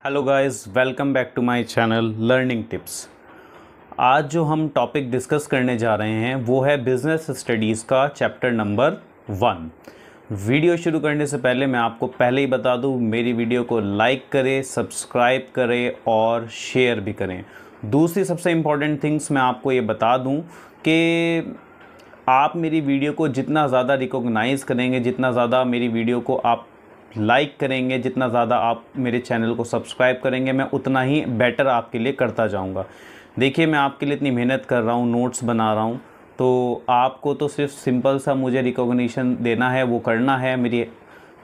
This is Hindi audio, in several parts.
Hello guys, welcome back to my channel learning tips. आज जो हम टॉपिक डिस्कस करने जा रहे हैं वो है बिजनेस स्टडीज़ का चैप्टर नंबर 1। वीडियो शुरू करने से पहले मैं आपको पहले ही बता दूं, मेरी वीडियो को लाइक करें, सब्सक्राइब करें और शेयर भी करें। दूसरी सबसे इम्पॉर्टेंट थिंग्स मैं आपको ये बता दूं कि आप मेरी वीडियो को जितना ज़्यादा रिकॉग्नाइज़ करेंगे, जितना ज़्यादा मेरी वीडियो को आप लाइक करेंगे, जितना ज़्यादा आप मेरे चैनल को सब्सक्राइब करेंगे, मैं उतना ही बेटर आपके लिए करता जाऊंगा। देखिए, मैं आपके लिए इतनी मेहनत कर रहा हूँ, नोट्स बना रहा हूँ, तो आपको तो सिर्फ सिंपल सा मुझे रिकॉग्निशन देना है, वो करना है, मेरी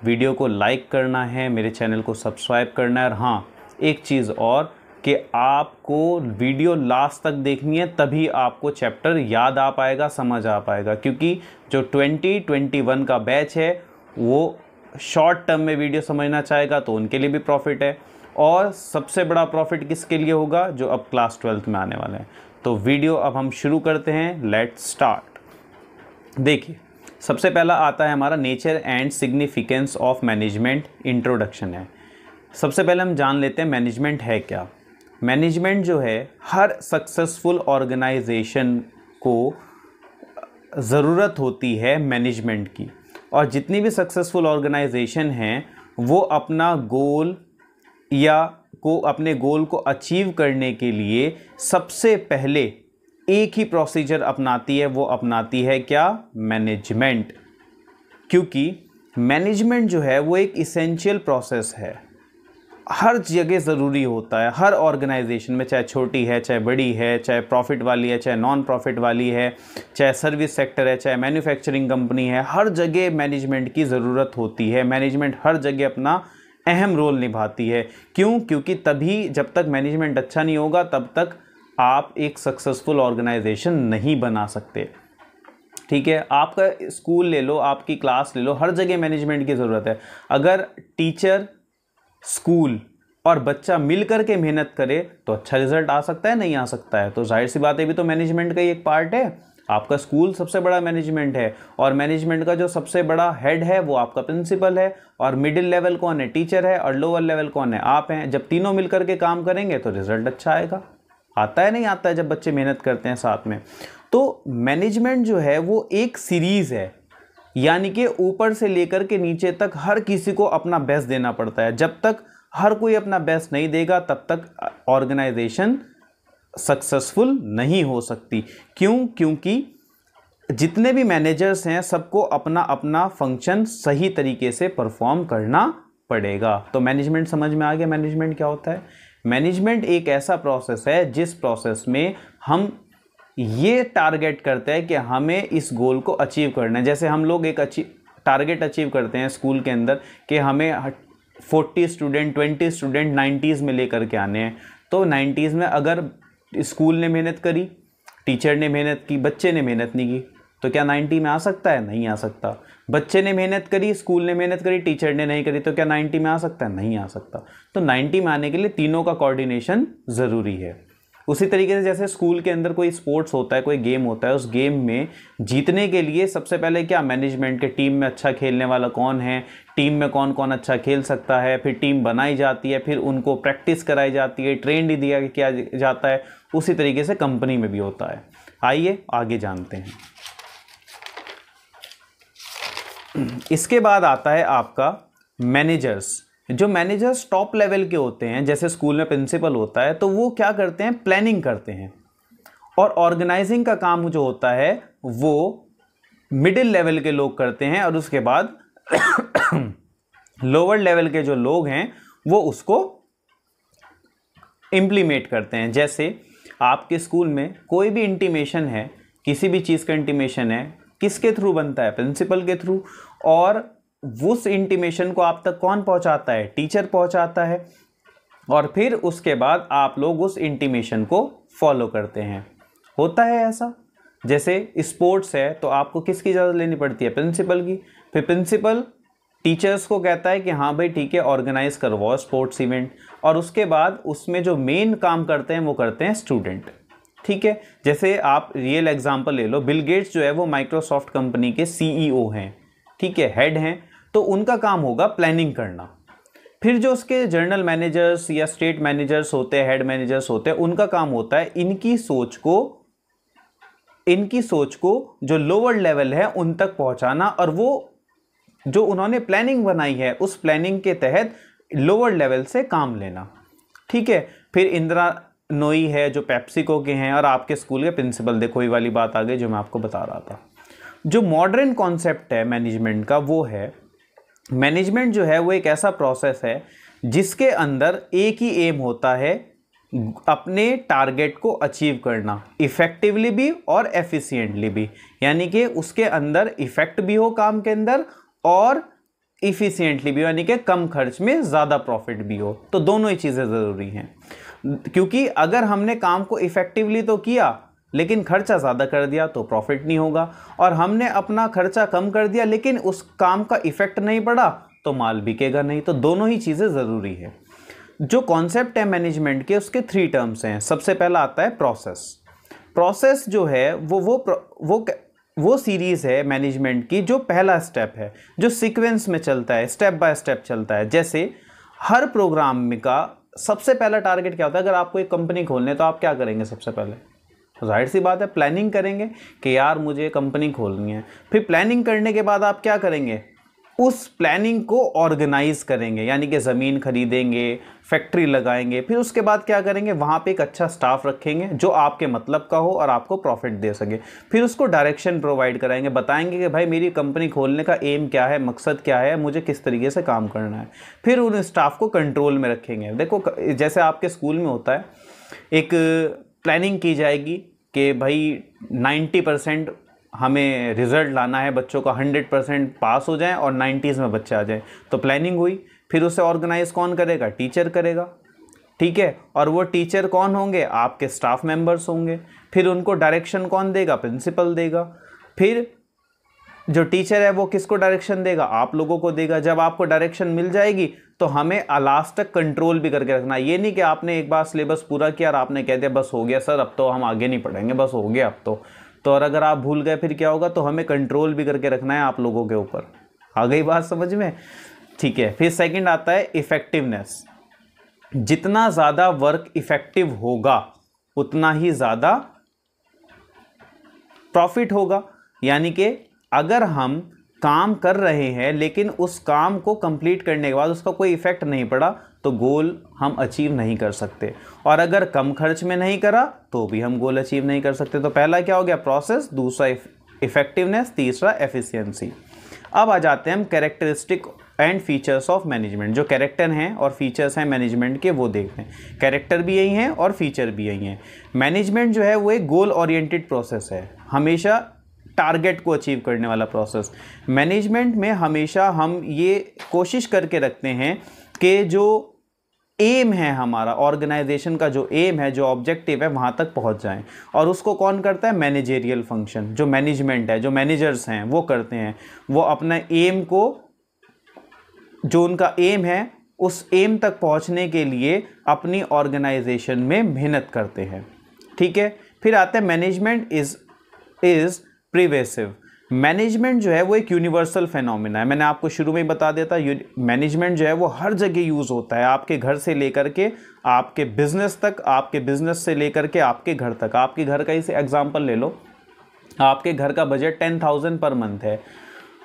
वीडियो को लाइक करना है, मेरे चैनल को सब्सक्राइब करना है। और हाँ, एक चीज़ और कि आपको वीडियो लास्ट तक देखनी है, तभी आपको चैप्टर याद आ पाएगा, समझ आ पाएगा। क्योंकि जो 2021 का बैच है वो शॉर्ट टर्म में वीडियो समझना चाहेगा तो उनके लिए भी प्रॉफिट है, और सबसे बड़ा प्रॉफिट किसके लिए होगा? जो अब क्लास 12th में आने वाले हैं। तो वीडियो अब हम शुरू करते हैं, लेट्स स्टार्ट। देखिए, सबसे पहला आता है हमारा nature and significance of management, introduction है। सबसे पहले हम जान लेते हैं मैनेजमेंट है क्या। मैनेजमेंट जो है, हर सक्सेसफुल ऑर्गेनाइजेशन को ज़रूरत होती है मैनेजमेंट की। और जितनी भी सक्सेसफुल ऑर्गेनाइजेशन हैं वो अपना गोल अपने गोल को अचीव करने के लिए सबसे पहले एक ही प्रोसीजर अपनाती है, वो अपनाती है क्या? मैनेजमेंट। क्योंकि मैनेजमेंट जो है वो एक इसेंशियल प्रोसेस है, हर जगह ज़रूरी होता है, हर ऑर्गेनाइजेशन में, चाहे छोटी है, चाहे बड़ी है, चाहे प्रॉफिट वाली है, चाहे नॉन प्रॉफिट वाली है, चाहे सर्विस सेक्टर है, चाहे मैन्युफैक्चरिंग कंपनी है, हर जगह मैनेजमेंट की ज़रूरत होती है। मैनेजमेंट हर जगह अपना अहम रोल निभाती है। क्यों? क्योंकि तभी, जब तक मैनेजमेंट अच्छा नहीं होगा तब तक आप एक सक्सेसफुल ऑर्गेनाइजेशन नहीं बना सकते। ठीक है, आपका स्कूल ले लो, आपकी क्लास ले लो, हर जगह मैनेजमेंट की ज़रूरत है। अगर टीचर, स्कूल और बच्चा मिल करके मेहनत करे तो अच्छा रिजल्ट आ सकता है, नहीं आ सकता है? तो जाहिर सी बात है, भी तो मैनेजमेंट का ही एक पार्ट है। आपका स्कूल सबसे बड़ा मैनेजमेंट है, और मैनेजमेंट का जो सबसे बड़ा हेड है वो आपका प्रिंसिपल है, और मिडिल लेवल कौन है? टीचर है, और लोअर लेवल कौन है? आप हैं। जब तीनों मिल करके काम करेंगे तो रिजल्ट अच्छा आएगा। आता है, नहीं आता है जब बच्चे मेहनत करते हैं साथ में। तो मैनेजमेंट जो है वो एक सीरीज़ है, यानी कि ऊपर से लेकर के नीचे तक हर किसी को अपना बेस्ट देना पड़ता है। जब तक हर कोई अपना बेस्ट नहीं देगा तब तक ऑर्गेनाइजेशन सक्सेसफुल नहीं हो सकती। क्यों? क्योंकि जितने भी मैनेजर्स हैं सबको अपना अपना फंक्शन सही तरीके से परफॉर्म करना पड़ेगा। तो मैनेजमेंट समझ में आ गया, मैनेजमेंट क्या होता है? मैनेजमेंट एक ऐसा प्रोसेस है जिस प्रोसेस में हम ये टारगेट करते हैं कि हमें इस गोल को अचीव करना है। जैसे हम लोग एक टारगेट अचीव करते हैं स्कूल के अंदर कि हमें 40 स्टूडेंट, 20 स्टूडेंट 90s में लेकर के आने हैं। तो 90s में अगर स्कूल ने मेहनत करी, टीचर ने मेहनत की, बच्चे ने मेहनत नहीं की, तो क्या 90 में आ सकता है? नहीं आ सकता। बच्चे ने मेहनत करी, स्कूल ने मेहनत करी, टीचर ने नहीं करी, तो क्या 90 में आ सकता है? नहीं आ सकता। तो 90 में आने के लिए तीनों का कोऑर्डिनेशन ज़रूरी है। उसी तरीके से जैसे स्कूल के अंदर कोई स्पोर्ट्स होता है, कोई गेम होता है, उस गेम में जीतने के लिए सबसे पहले क्या? मैनेजमेंट के टीम में अच्छा खेलने वाला कौन है, टीम में कौन कौन अच्छा खेल सकता है, फिर टीम बनाई जाती है, फिर उनको प्रैक्टिस कराई जाती है, ट्रेंड दिया किया जाता है। उसी तरीके से कंपनी में भी होता है। आइए आगे जानते हैं। इसके बाद आता है आपका मैनेजर्स। जो मैनेजर्स टॉप लेवल के होते हैं, जैसे स्कूल में प्रिंसिपल होता है, तो वो क्या करते हैं? प्लानिंग करते हैं। और ऑर्गेनाइजिंग का काम जो होता है वो मिडिल लेवल के लोग करते हैं, और उसके बाद लोअर लेवल के जो लोग हैं वो उसको इंप्लीमेंट करते हैं। जैसे आपके स्कूल में कोई भी इंटीमेशन है, किसी भी चीज़ का इंटीमेशन है, किसके थ्रू बनता है? प्रिंसिपल के थ्रू। और उस इंटीमेशन को आप तक कौन पहुंचाता है? टीचर पहुंचाता है। और फिर उसके बाद आप लोग उस इंटीमेशन को फॉलो करते हैं। होता है ऐसा। जैसे स्पोर्ट्स है तो आपको किसकी इजाज़त लेनी पड़ती है? प्रिंसिपल की। फिर प्रिंसिपल टीचर्स को कहता है कि हाँ भाई ठीक है, ऑर्गेनाइज करवाओ स्पोर्ट्स इवेंट, और उसके बाद उसमें जो मेन काम करते हैं वो करते हैं स्टूडेंट। ठीक है, जैसे आप रियल एग्जांपल ले लो, बिल गेट्स जो है वो माइक्रोसॉफ्ट कंपनी के CEO हैं, ठीक है, हेड हैं, तो उनका काम होगा प्लानिंग करना फिर जो उसके जनरल मैनेजर्स या स्टेट मैनेजर्स होते हैं, हेड मैनेजर्स होते हैं, उनका काम होता है इनकी सोच को जो लोअर लेवल है उन तक पहुंचाना, और वो जो उन्होंने प्लानिंग बनाई है उस प्लानिंग के तहत लोअर लेवल से काम लेना। ठीक है। फिर इंदिरा नोई है जो पेप्सिको के हैं, और आपके स्कूल के प्रिंसिपल, देखो ये वाली बात आ गई जो मैं आपको बता रहा था। जो मॉडर्न कॉन्सेप्ट है मैनेजमेंट का वो है, मैनेजमेंट जो है वो एक ऐसा प्रोसेस है जिसके अंदर एक ही एम होता है, अपने टारगेट को अचीव करना, इफेक्टिवली भी और एफिशिएंटली भी। यानी कि उसके अंदर इफेक्ट भी हो काम के अंदर और इफिशिएंटली भी, यानी कि कम खर्च में ज़्यादा प्रॉफिट भी हो। तो दोनों ही चीज़ें ज़रूरी हैं, क्योंकि अगर हमने काम को इफेक्टिवली तो किया लेकिन खर्चा ज़्यादा कर दिया तो प्रॉफिट नहीं होगा, और हमने अपना खर्चा कम कर दिया लेकिन उस काम का इफेक्ट नहीं पड़ा तो माल बिकेगा नहीं। तो दोनों ही चीज़ें ज़रूरी है। जो कॉन्सेप्ट है मैनेजमेंट के, उसके 3 टर्म्स हैं। सबसे पहला आता है प्रोसेस। प्रोसेस जो है वो सीरीज़ है मैनेजमेंट की, जो पहला स्टेप है, जो सीक्वेंस में चलता है, स्टेप बाय स्टेप चलता है। जैसे हर प्रोग्राम में का सबसे पहला टारगेट क्या होता है? अगर आपको एक कंपनी खोलनी है तो आप क्या करेंगे? सबसे पहले जाहिर सी बात है प्लानिंग करेंगे कि यार मुझे कंपनी खोलनी है। फिर प्लानिंग करने के बाद आप क्या करेंगे? उस प्लानिंग को ऑर्गेनाइज करेंगे, यानी कि ज़मीन खरीदेंगे, फैक्ट्री लगाएंगे। फिर उसके बाद क्या करेंगे? वहाँ पे एक अच्छा स्टाफ रखेंगे जो आपके मतलब का हो और आपको प्रॉफिट दे सके। फिर उसको डायरेक्शन प्रोवाइड कराएंगे, बताएंगे कि भाई मेरी कंपनी खोलने का एम क्या है, मकसद क्या है, मुझे किस तरीके से काम करना है। फिर उन स्टाफ को कंट्रोल में रखेंगे। देखो जैसे आपके स्कूल में होता है, एक प्लानिंग की जाएगी कि भाई 90% हमें रिज़ल्ट लाना है, बच्चों का 100% पास हो जाए और 90s में बच्चे आ जाए। तो प्लानिंग हुई, फिर उसे ऑर्गेनाइज कौन करेगा? टीचर करेगा। ठीक है। और वो टीचर कौन होंगे? आपके स्टाफ मेंबर्स होंगे। फिर उनको डायरेक्शन कौन देगा? प्रिंसिपल देगा। फिर जो टीचर है वो किसको डायरेक्शन देगा? आप लोगों को देगा। जब आपको डायरेक्शन मिल जाएगी तो हमें लास्ट तक कंट्रोल भी करके रखना। ये नहीं कि आपने एक बार सिलेबस पूरा किया और आपने कह दिया बस हो गया सर, अब तो हम आगे नहीं पढ़ेंगे, बस हो गया अब तो और अगर आप भूल गए फिर क्या होगा? तो हमें कंट्रोल भी करके रखना है आप लोगों के ऊपर। आ गई बात समझ में? ठीक है। फिर सेकंड आता है इफेक्टिवनेस। जितना ज़्यादा वर्क इफेक्टिव होगा उतना ही ज़्यादा प्रॉफिट होगा। यानी कि अगर हम काम कर रहे हैं लेकिन उस काम को कंप्लीट करने के बाद उसका कोई इफेक्ट नहीं पड़ा तो गोल हम अचीव नहीं कर सकते, और अगर कम खर्च में नहीं करा तो भी हम गोल अचीव नहीं कर सकते। तो पहला क्या हो गया? प्रोसेस, दूसरा इफेक्टिवनेस, तीसरा एफिशिएंसी। अब आ जाते हैं हम characteristic and features of management. जो कैरेक्टर हैं और फीचर्स हैं मैनेजमेंट के वो देखते हैं। कैरेक्टर भी यही हैं और फीचर भी यही हैं। मैनेजमेंट जो है वो एक गोल ओरिएंटेड प्रोसेस है, हमेशा टारगेट को अचीव करने वाला प्रोसेस। मैनेजमेंट में हमेशा हम ये कोशिश करके रखते हैं कि जो एम है हमारा, ऑर्गेनाइजेशन का जो एम है, जो ऑब्जेक्टिव है, वहाँ तक पहुँच जाएं। और उसको कौन करता है? मैनेजेरियल फंक्शन, जो मैनेजमेंट है, जो मैनेजर्स हैं वो करते हैं। वो अपना एम को, जो उनका एम है, उस एम तक पहुँचने के लिए अपनी ऑर्गेनाइजेशन में मेहनत करते हैं। ठीक है। फिर आता है मैनेजमेंट इज़ प्रिवेसिव। मैनेजमेंट जो है वो एक यूनिवर्सल फेनोमेना है। मैंने आपको शुरू में ही बता दिया था, मैनेजमेंट जो है वो हर जगह यूज़ होता है, आपके घर से लेकर के आपके बिजनेस तक, आपके बिजनेस से लेकर के आपके घर तक। आपके घर का इसे एग्जांपल ले लो, आपके घर का बजट 10,000 पर मंथ है।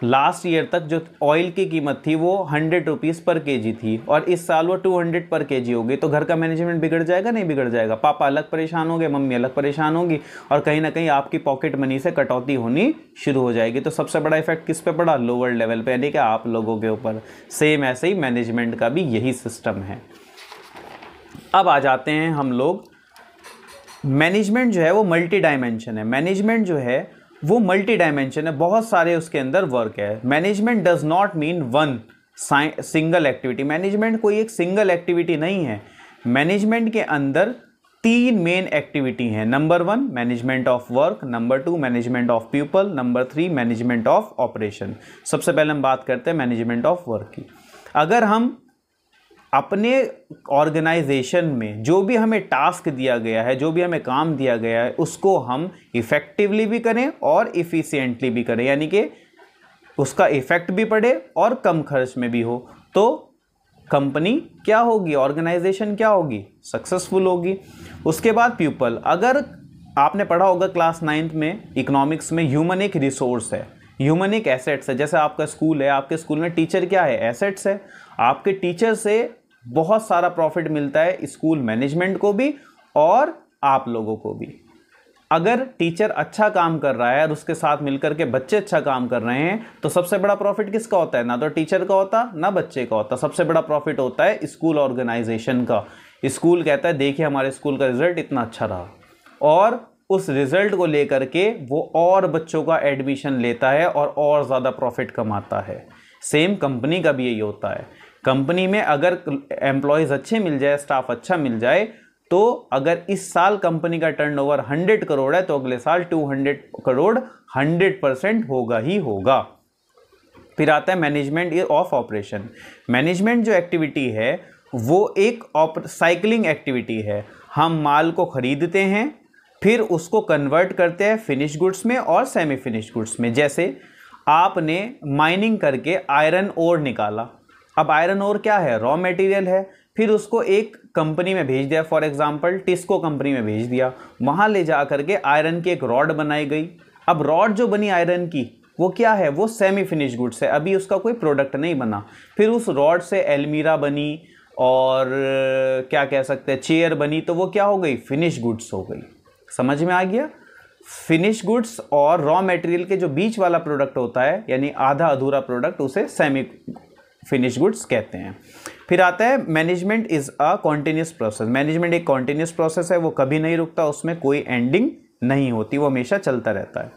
लास्ट ईयर तक जो ऑयल की कीमत थी वो 100 रुपीज़ पर केजी थी और इस साल वो 200 पर केजी हो गई। तो घर का मैनेजमेंट बिगड़ जाएगा? नहीं बिगड़ जाएगा। पापा अलग परेशान होंगे, मम्मी अलग परेशान होगी और कहीं ना कहीं आपकी पॉकेट मनी से कटौती होनी शुरू हो जाएगी। तो सबसे बड़ा इफेक्ट किस पे पड़ा? लोअर लेवल पे, यानी कि आप लोगों के ऊपर। सेम ऐसे ही मैनेजमेंट का भी यही सिस्टम है। अब आ जाते हैं हम लोग, मैनेजमेंट जो है वो मल्टी डायमेंशन है। मैनेजमेंट जो है वो मल्टी डायमेंशन है, बहुत सारे उसके अंदर वर्क है। Management does not mean one single activity. Management कोई एक सिंगल एक्टिविटी नहीं है। मैनेजमेंट के अंदर 3 मेन एक्टिविटी हैं। Number 1 management of work, number 2 management of people, number 3 management of operation. सबसे पहले हम बात करते हैं मैनेजमेंट ऑफ वर्क की। अगर हम अपने ऑर्गेनाइजेशन में जो भी हमें टास्क दिया गया है, जो भी हमें काम दिया गया है, उसको हम इफ़ेक्टिवली भी करें और इफ़िशिएंटली भी करें, यानी कि उसका इफ़ेक्ट भी पड़े और कम खर्च में भी हो, तो कंपनी क्या होगी, ऑर्गेनाइजेशन क्या होगी, सक्सेसफुल होगी। उसके बाद पीपल, अगर आपने पढ़ा होगा क्लास 9th में इकोनॉमिक्स में, ह्यूमन एक रिसोर्स है, ह्यूमन एक एसेट्स है। जैसे आपका स्कूल है, आपके स्कूल में टीचर क्या है, एसेट्स है। आपके टीचर से बहुत सारा प्रॉफिट मिलता है स्कूल मैनेजमेंट को भी और आप लोगों को भी। अगर टीचर अच्छा काम कर रहा है और उसके साथ मिलकर के बच्चे अच्छा काम कर रहे हैं तो सबसे बड़ा प्रॉफिट किसका होता है, ना तो टीचर का होता ना बच्चे का होता, सबसे बड़ा प्रॉफिट होता है स्कूल ऑर्गेनाइजेशन का। स्कूल कहता है देखिए हमारे स्कूल का रिजल्ट इतना अच्छा रहा, और उस रिजल्ट को लेकर के वो और बच्चों का एडमिशन लेता है और ज़्यादा प्रॉफिट कमाता है। सेम कंपनी का भी यही होता है। कंपनी में अगर एम्प्लॉयज़ अच्छे मिल जाए, स्टाफ अच्छा मिल जाए, तो अगर इस साल कंपनी का टर्नओवर 100 करोड़ है तो अगले साल 200 करोड़ 100% होगा ही होगा। फिर आता है मैनेजमेंट ऑफ ऑपरेशन। मैनेजमेंट जो एक्टिविटी है वो एक साइकिलिंग एक्टिविटी है। हम माल को खरीदते हैं, फिर उसको कन्वर्ट करते हैं फिनिश गुड्स में और सेमी फिनिश गुड्स में। जैसे आपने माइनिंग करके आयरन ओर निकाला, अब आयरन ओर क्या है, रॉ मटेरियल है, फिर उसको एक कंपनी में भेज दिया, फॉर एग्जांपल टिस्को कंपनी में भेज दिया, वहाँ ले जा करके आयरन की एक रॉड बनाई गई। अब रॉड जो बनी आयरन की वो क्या है, वो सेमी फिनिश गुड्स है, अभी उसका कोई प्रोडक्ट नहीं बना। फिर उस रॉड से एलमीरा बनी और क्या कह सकते हैं चेयर बनी, तो वो क्या हो गई, फिनिश गुड्स हो गई। समझ में आ गया। फिनिश गुड्स और रॉ मटेरियल के जो बीच वाला प्रोडक्ट होता है, यानी आधा अधूरा प्रोडक्ट, उसे सेमी फिनिश गुड्स कहते हैं। फिर आता है management is a continuous process. Management एक कॉन्टिन्यूस प्रोसेस है, वो कभी नहीं रुकता, उसमें कोई एंडिंग नहीं होती, वो हमेशा चलता रहता है।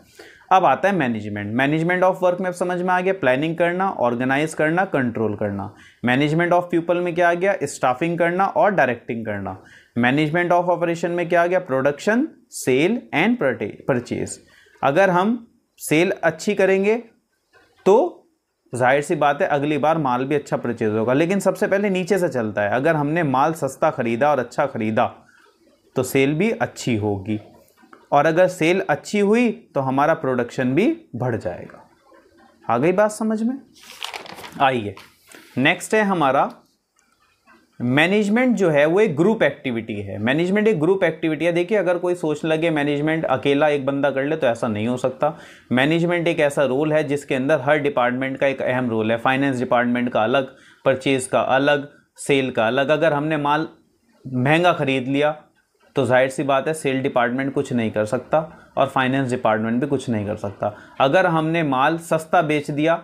अब आता है मैनेजमेंट ऑफ वर्क में अब समझ में आ गया, प्लानिंग करना, ऑर्गेनाइज करना, कंट्रोल करना। मैनेजमेंट ऑफ पीपल में क्या आ गया, स्टाफिंग करना और डायरेक्टिंग करना। मैनेजमेंट ऑफ ऑपरेशन में क्या आ गया, प्रोडक्शन, सेल एंड परचेज। अगर हम सेल अच्छी करेंगे तो जाहिर सी बात है अगली बार माल भी अच्छा परचेज होगा, लेकिन सबसे पहले नीचे से चलता है। अगर हमने माल सस्ता खरीदा और अच्छा खरीदा तो सेल भी अच्छी होगी, और अगर सेल अच्छी हुई तो हमारा प्रोडक्शन भी बढ़ जाएगा। आ गई बात समझ में? आइए नेक्स्ट है हमारा मैनेजमेंट जो है वो एक ग्रुप एक्टिविटी है। मैनेजमेंट एक ग्रुप एक्टिविटी है। देखिए अगर कोई सोचने लगे मैनेजमेंट अकेला एक बंदा कर ले तो ऐसा नहीं हो सकता। मैनेजमेंट एक ऐसा रोल है जिसके अंदर हर डिपार्टमेंट का एक अहम रोल है। फाइनेंस डिपार्टमेंट का अलग, परचेज का अलग, सेल का अलग। अगर हमने माल महंगा खरीद लिया तो जाहिर सी बात है सेल डिपार्टमेंट कुछ नहीं कर सकता और फाइनेंस डिपार्टमेंट भी कुछ नहीं कर सकता। अगर हमने माल सस्ता बेच दिया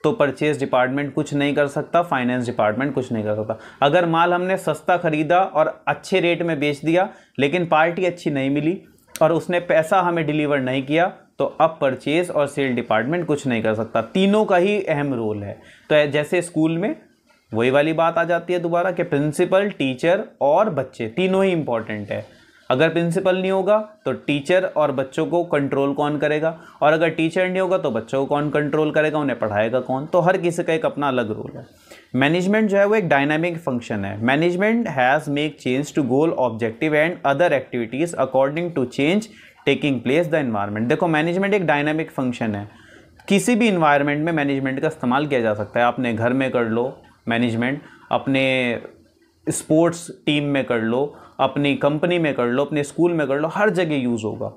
तो परचेज डिपार्टमेंट कुछ नहीं कर सकता, फाइनेंस डिपार्टमेंट कुछ नहीं कर सकता। अगर माल हमने सस्ता खरीदा और अच्छे रेट में बेच दिया लेकिन पार्टी अच्छी नहीं मिली और उसने पैसा हमें डिलीवर नहीं किया तो अब परचेज और सेल डिपार्टमेंट कुछ नहीं कर सकता। तीनों का ही अहम रोल है। तो जैसे स्कूल में वही वाली बात आ जाती है दोबारा कि प्रिंसिपल, टीचर और बच्चे तीनों ही इंपॉर्टेंट है। अगर प्रिंसिपल नहीं होगा तो टीचर और बच्चों को कंट्रोल कौन करेगा, और अगर टीचर नहीं होगा तो बच्चों को कौन कंट्रोल करेगा, उन्हें पढ़ाएगा कौन। तो हर किसी का एक अपना अलग रोल है। मैनेजमेंट जो है वो एक डायनामिक फंक्शन है। Management has make change to goal, objective and other activities according to change taking place the environment. देखो मैनेजमेंट एक डायनामिक फंक्शन है। किसी भी इन्वायरमेंट में मैनेजमेंट का इस्तेमाल किया जा सकता है। अपने घर में कर लो मैनेजमेंट, अपने स्पोर्ट्स टीम में कर लो, अपनी कंपनी में कर लो, अपने स्कूल में कर लो, हर जगह यूज़ होगा।